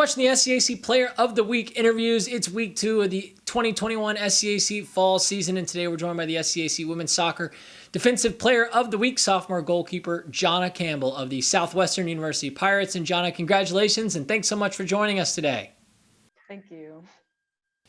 watching the SCAC Player of the Week interviews. It's week 2 of the 2021 SCAC fall season, and today we're joined by the SCAC Women's Soccer Defensive Player of the Week, sophomore goalkeeper Johnna Campbell of the Southwestern University Pirates. And Johnna, congratulations, and thanks so much for joining us today. Thank you.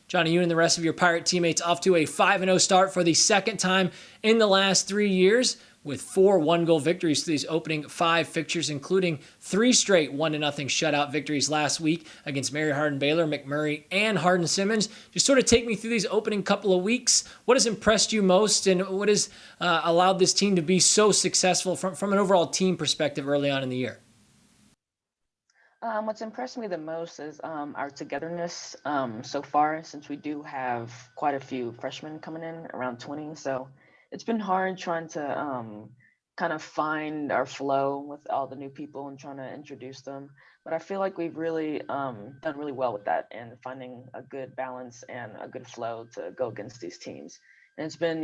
Johnny, you and the rest of your Pirate teammates off to a 5-0 start for the second time in the last 3 years, with 4 one-goal victories through these opening 5 fixtures, including 3 straight 1-0 shutout victories last week against Mary Hardin-Baylor, McMurry, and Hardin-Simmons. Just sort of take me through these opening couple of weeks. What has impressed you most, and what has allowed this team to be so successful from an overall team perspective early on in the year? What's impressed me the most is our togetherness so far, since we do have quite a few freshmen coming in, around 20. So it's been hard trying to kind of find our flow with all the new people and trying to introduce them. But I feel like we've really done really well with that and finding a good balance and a good flow to go against these teams. And it's been,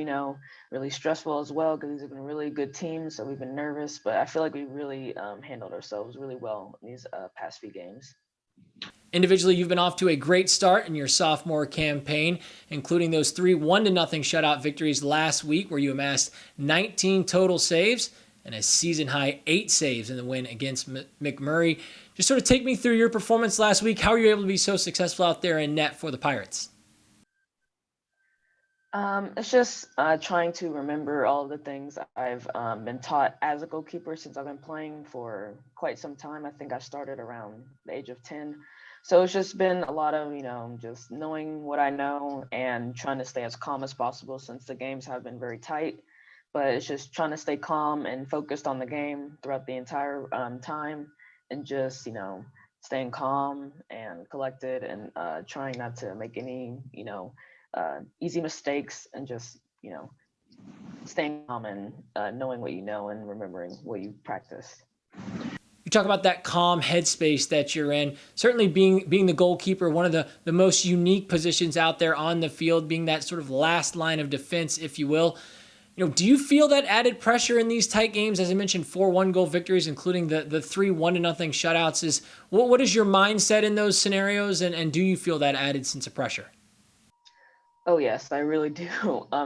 really stressful as well, because these have been really good teams. So we've been nervous, but I feel like we really handled ourselves really well in these past few games. Individually, you've been off to a great start in your sophomore campaign, including those 3 1-0 shutout victories last week, where you amassed 19 total saves and a season-high 8 saves in the win against McMurry. Just sort of take me through your performance last week. How were you able to be so successful out there in net for the Pirates? It's just trying to remember all the things I've been taught as a goalkeeper since I've been playing for quite some time. I think I started around the age of 10. So it's just been a lot of, just knowing what I know and trying to stay as calm as possible, since the games have been very tight. But it's just trying to stay calm and focused on the game throughout the entire time, and just, staying calm and collected, and trying not to make any, easy mistakes, and just, staying calm and knowing what you know and remembering what you practiced. You talk about that calm headspace that you're in. Certainly being the goalkeeper, one of the most unique positions out there on the field, being that sort of last line of defense, if you will. Do you feel that added pressure in these tight games? As I mentioned, 4 one-goal victories, including the 3 1-0 shutouts. What is your mindset in those scenarios, and do you feel that added sense of pressure? Oh yes, I really do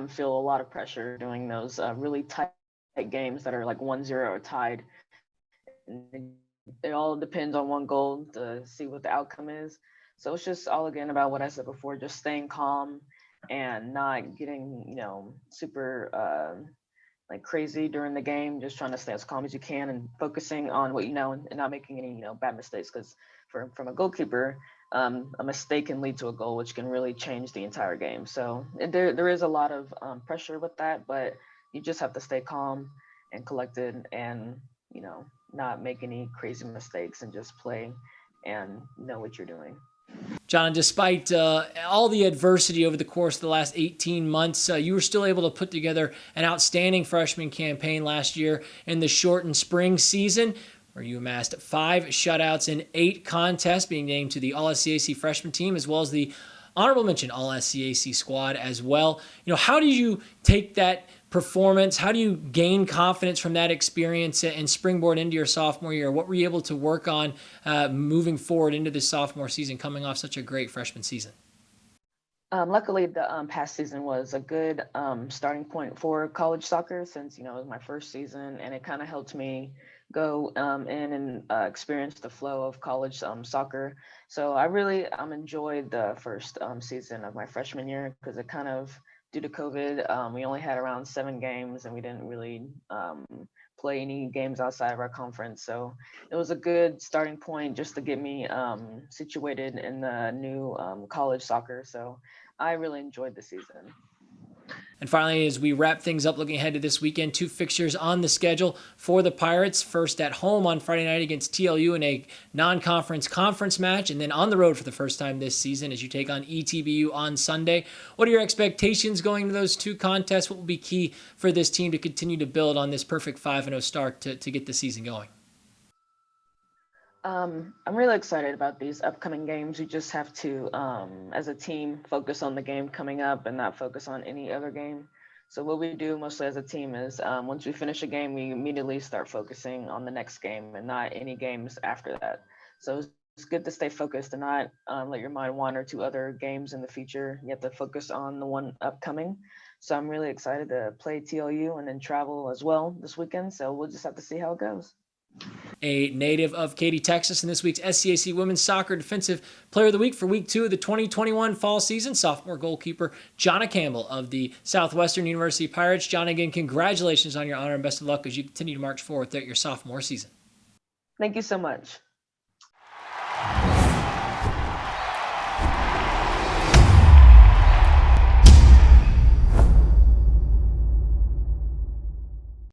feel a lot of pressure doing those really tight games that are like 1-0 or tied. It all depends on one goal to see what the outcome is. So it's just all again about what I said before, just staying calm and not getting, super like crazy during the game, just trying to stay as calm as you can and focusing on what you know, and not making any, bad mistakes. Because from a goalkeeper, a mistake can lead to a goal, which can really change the entire game. So there is a lot of pressure with that, but you just have to stay calm and collected, and not make any crazy mistakes, and just play and know what you're doing. John, despite all the adversity over the course of the last 18 months, you were still able to put together an outstanding freshman campaign last year in the shortened spring season, where you amassed 5 shutouts in 8 contests, being named to the All-SCAC freshman team, as well as the honorable mention All-SCAC squad as well. How do you take that performance? How do you gain confidence from that experience and springboard into your sophomore year? What were you able to work on moving forward into this sophomore season, coming off such a great freshman season? Luckily, the past season was a good starting point for college soccer, since it was my first season, and it kind of helped me go in and experience the flow of college soccer. So I really enjoyed the first season of my freshman year, because it kind of, due to COVID, we only had around 7 games, and we didn't really play any games outside of our conference. So it was a good starting point just to get me situated in the new college soccer. So I really enjoyed the season. And finally, as we wrap things up, looking ahead to this weekend, 2 fixtures on the schedule for the Pirates. First at home on Friday night against TLU in a non-conference conference match, and then on the road for the first time this season as you take on ETBU on Sunday. What are your expectations going into those 2 contests? What will be key for this team to continue to build on this perfect 5-0 start to get the season going? I'm really excited about these upcoming games. We just have to, as a team, focus on the game coming up and not focus on any other game. So what we do mostly as a team is once we finish a game, we immediately start focusing on the next game and not any games after that. So it's it's good to stay focused and not let your mind wander to other games in the future. You have to focus on the one upcoming. So I'm really excited to play TLU and then travel as well this weekend. So we'll just have to see how it goes. A native of Katy, Texas, in this week's SCAC Women's Soccer Defensive Player of the Week for Week 2 of the 2021 fall season, sophomore goalkeeper Johnna Campbell of the Southwestern University Pirates. Johnna, again, congratulations on your honor and best of luck as you continue to march forward throughout your sophomore season. Thank you so much.